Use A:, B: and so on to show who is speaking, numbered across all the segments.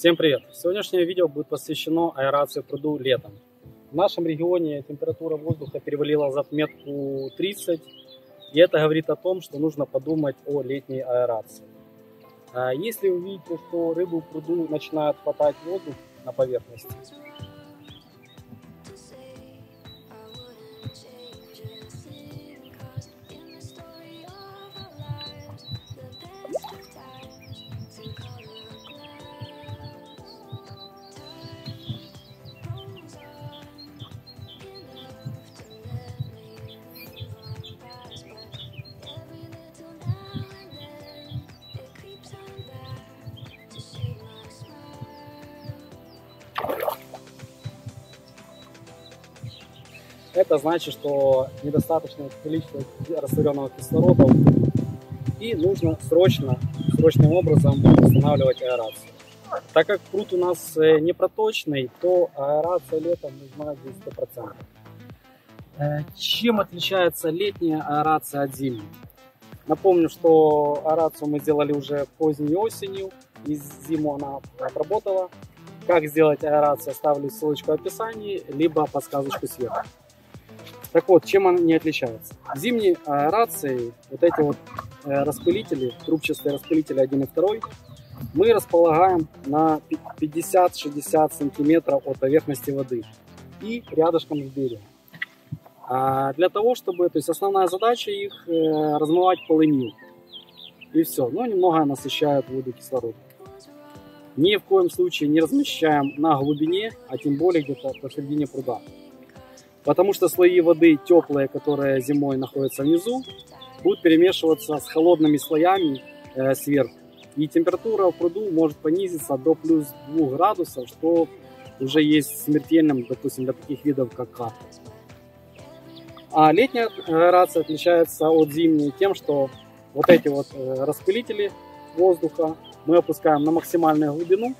A: Всем привет! Сегодняшнее видео будет посвящено аэрации в пруду летом. В нашем регионе температура воздуха перевалила за отметку 30, и это говорит о том, что нужно подумать о летней аэрации. Если вы видите, что рыбу в пруду начинает хватать воздух на поверхности, это значит, что недостаточное количество растворенного кислорода, и нужно срочным образом устанавливать аэрацию. Так как пруд у нас не проточный, то аэрация летом нужна здесь 100%. Чем отличается летняя аэрация от зимней? Напомню, что аэрацию мы сделали уже поздней осенью, и зиму она отработала. Как сделать аэрацию, оставлю ссылочку в описании, либо подсказочку сверху. Так вот, чем она не отличается? В зимней аэрации вот эти вот распылители, трубчатые распылители 1 и 2, мы располагаем на 50-60 сантиметров от поверхности воды и рядышком с берегом. Для того, чтобы, то есть основная задача их размывать полынью. И все, но немного насыщают воду кислородом. Ни в коем случае не размещаем на глубине, а тем более где-то посередине пруда. Потому что слои воды теплые, которые зимой находятся внизу, будут перемешиваться с холодными слоями сверху. И температура в пруду может понизиться до плюс 2 градусов, что уже есть смертельным, допустим, для таких видов, как карп. А летняя аэрация отличается от зимней тем, что вот эти вот распылители воздуха мы опускаем на максимальную глубину.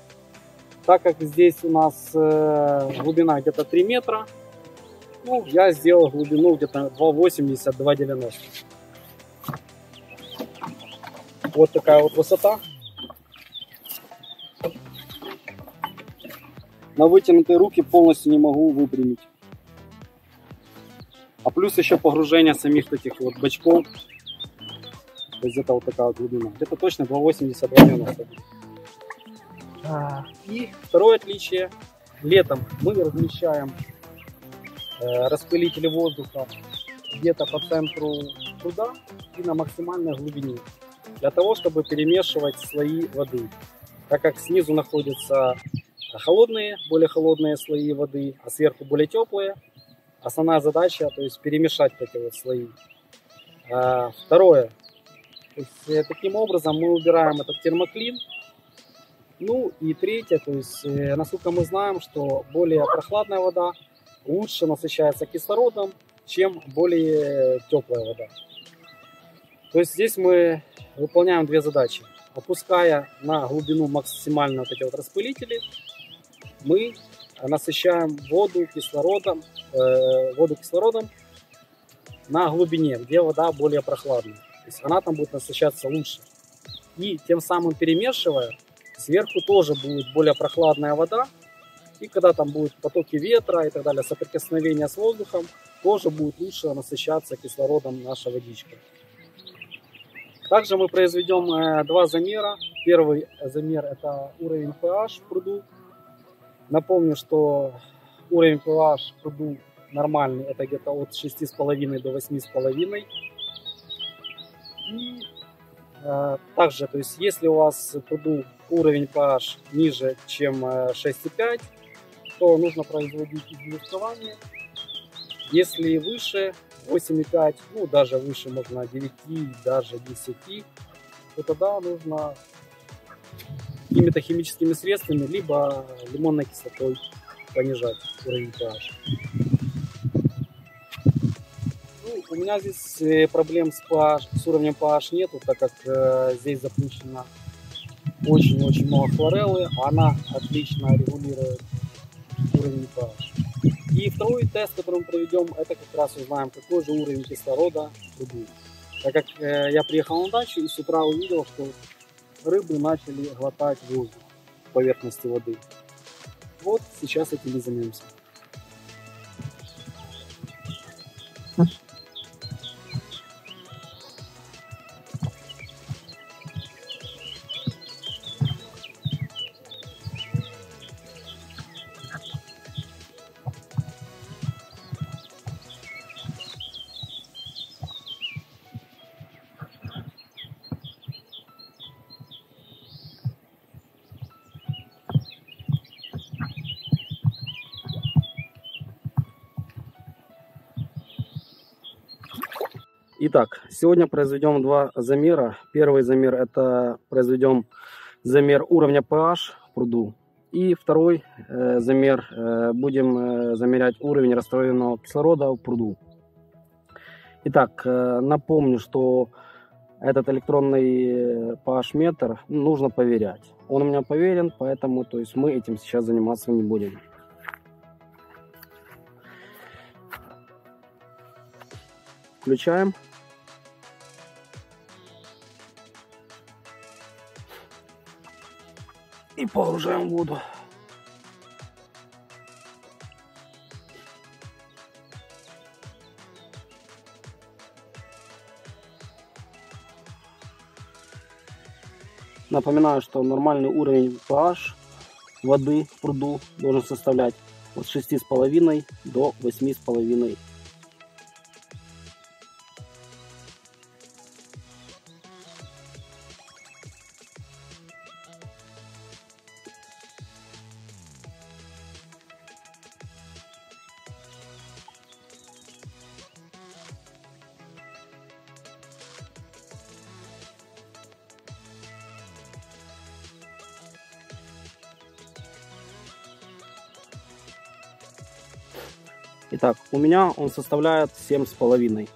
A: Так как здесь у нас глубина где-то 3 метра, ну, я сделал глубину где-то 2,80-2,90. Вот такая вот высота. На вытянутые руки полностью не могу выпрямить. А плюс еще погружение самих таких вот бачков. То есть это вот такая вот глубина. Это точно 2,80-2,90. И второе отличие. Летом мы размещаем распылители воздуха где-то по центру пруда и на максимальной глубине, для того, чтобы перемешивать слои воды, так как снизу находятся холодные, более холодные слои воды, а сверху более теплые. Основная задача, то есть перемешать эти вот слои. Второе, то есть, таким образом мы убираем этот термоклин. Ну и третье, то есть насколько мы знаем, что более прохладная вода лучше насыщается кислородом, чем более теплая вода. То есть здесь мы выполняем две задачи. Опуская на глубину максимально вот эти вот распылители, мы насыщаем воду кислородом на глубине, где вода более прохладная. То есть она там будет насыщаться лучше. И тем самым перемешивая, сверху тоже будет более прохладная вода. И когда там будут потоки ветра и так далее, соприкосновение с воздухом, тоже будет лучше насыщаться кислородом наша водичка. Также мы произведем два замера. Первый замер — это уровень pH в пруду. Напомню, что уровень pH в пруду нормальный, это где-то от 6,5 до 8,5. И также, то есть если у вас в пруду уровень pH ниже, чем 6,5, то нужно производить иглюстрование. Если выше 8,5, ну даже выше, можно 9, даже 10, то тогда нужно какими-то химическими средствами, либо лимонной кислотой понижать уровень pH. Ну, у меня здесь проблем с уровнем pH нету, так как здесь запущено очень-очень много хлореллы, она отлично регулирует уровень pH. И второй тест, который мы проведем, это как раз узнаем, какой же уровень кислорода в пруду. Так как я приехал на дачу и с утра увидел, что рыбы начали глотать воздух. поверхности воды. Вот сейчас этим и займемся. Итак, сегодня произведем два замера. Первый замер — это произведем замер уровня pH в пруду. И второй замер будем замерять уровень растворенного кислорода в пруду. Итак, напомню, что этот электронный pH-метр нужно проверять. Он у меня проверен, поэтому мы этим сейчас заниматься не будем. Включаем. И погружаем в воду. Напоминаю, что нормальный уровень pH воды в пруду должен составлять от 6,5 до 8,5. Итак, у меня он составляет 7,5.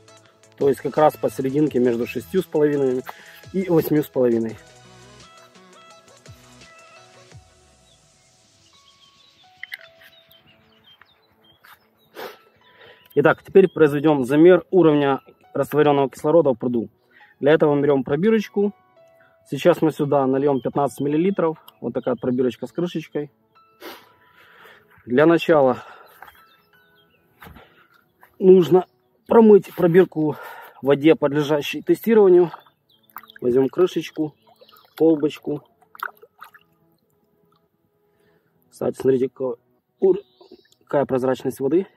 A: То есть как раз посерединке между 6,5 и 8,5. Итак, теперь произведем замер уровня растворенного кислорода в пруду. Для этого мы берем пробирочку. Сейчас мы сюда нальем 15 мл. Вот такая пробирочка с крышечкой. Для начала нужно промыть пробирку в воде, подлежащей тестированию. Возьмем крышечку, колбочку. Кстати, смотрите, какая прозрачность воды.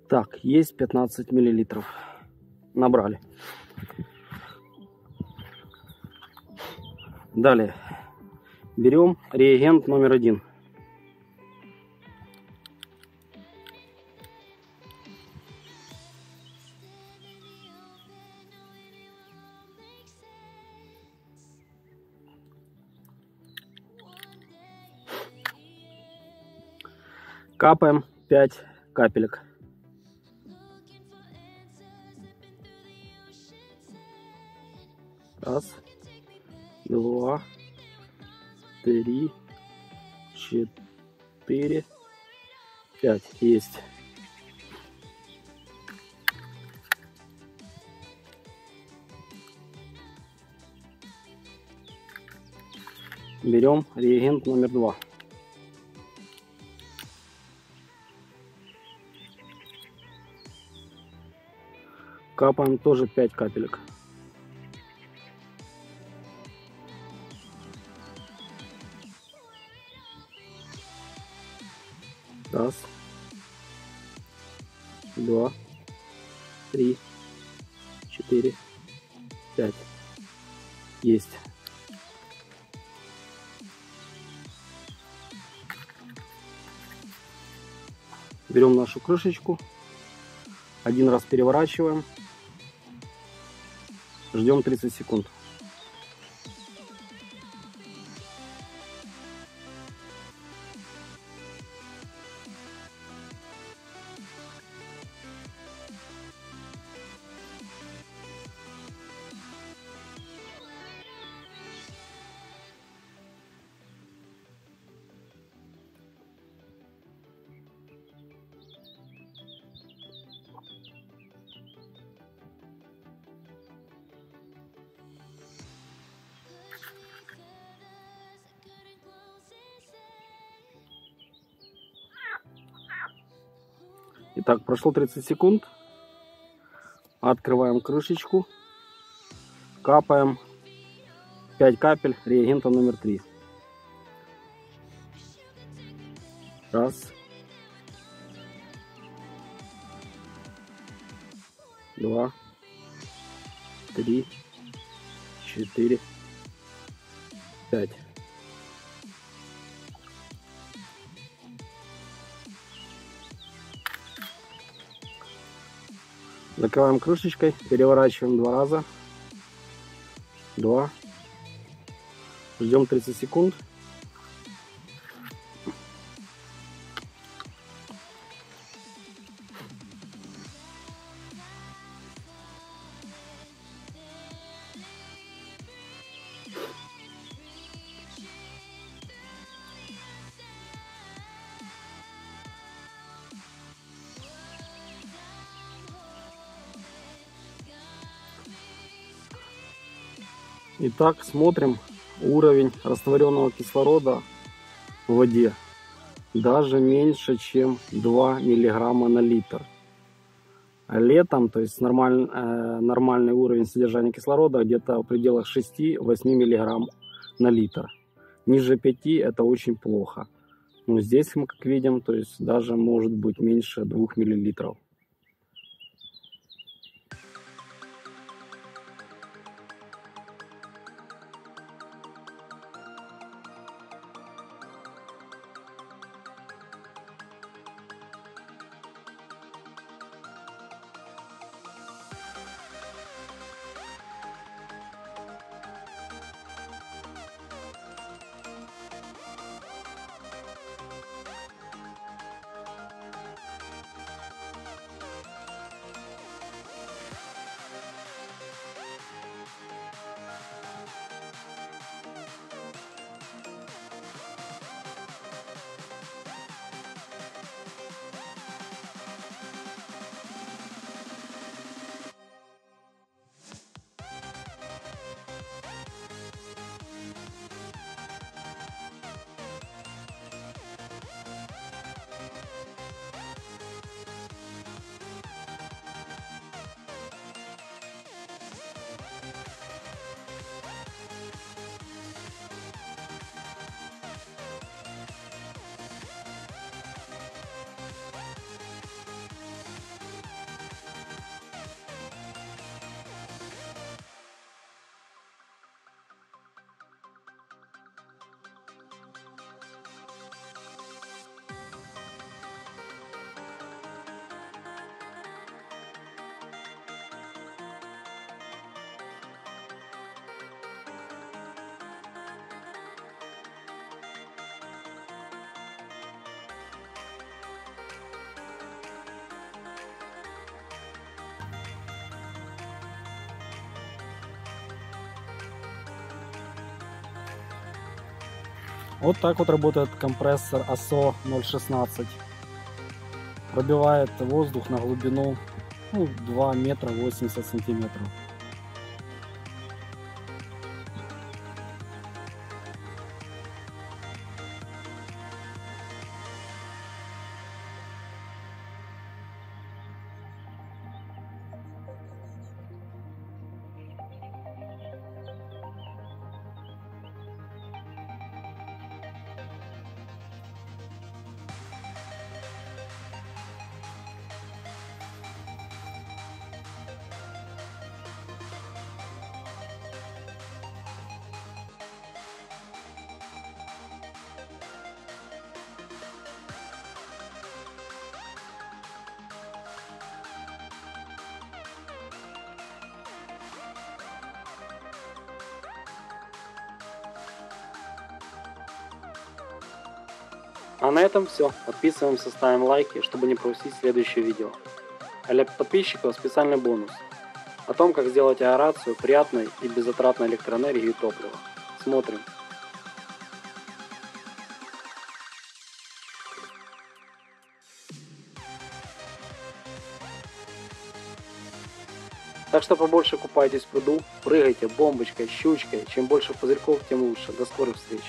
A: Так, есть 15 мл. Набрали. Далее берем реагент номер 1. Капаем 5 капелек. Раз, два, три, 4, 5. Есть. Берем реагент номер 2. Капаем тоже 5 капелек. Раз, два, 3, 4, 5. Есть. Берем нашу крышечку, один раз переворачиваем, ждем 30 секунд.
B: Итак, прошло 30 секунд. Открываем крышечку. Капаем 5 капель реагента номер 3. Раз. 2. 3. 4. 5. Закрываем крышечкой, переворачиваем 2 раза. 2. Ждем 30 секунд. Итак, смотрим уровень растворенного кислорода в воде. Даже меньше, чем 2 миллиграмма на литр. Летом, то есть нормальный уровень содержания кислорода где-то в пределах 6-8 миллиграмм на литр. Ниже 5 это очень плохо. Но здесь мы, как видим, то есть даже может быть меньше 2 миллилитров. Вот так вот работает компрессор ASO 016. Пробивает воздух на глубину 2 метра 80 сантиметров. А на этом все. Подписываемся, ставим лайки, чтобы не пропустить следующее видео. А для подписчиков специальный бонус о том, как сделать аэрацию приятной и беззатратной электроэнергии и топлива. Смотрим. Так что побольше купайтесь в пруду, прыгайте бомбочкой, щучкой. Чем больше пузырьков, тем лучше. До скорых встреч!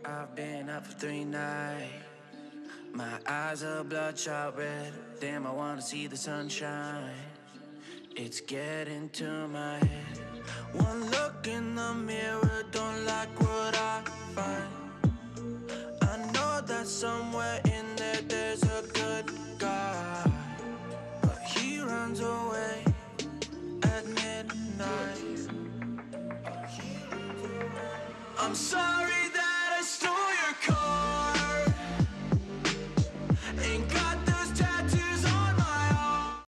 C: I've been up for 3 nights. My eyes are bloodshot red. Damn, I wanna see the sunshine. It's getting to my head. One look in the mirror, don't like what I find. I know that somewhere in there there's a good guy, but he runs away at midnight. I'm sorry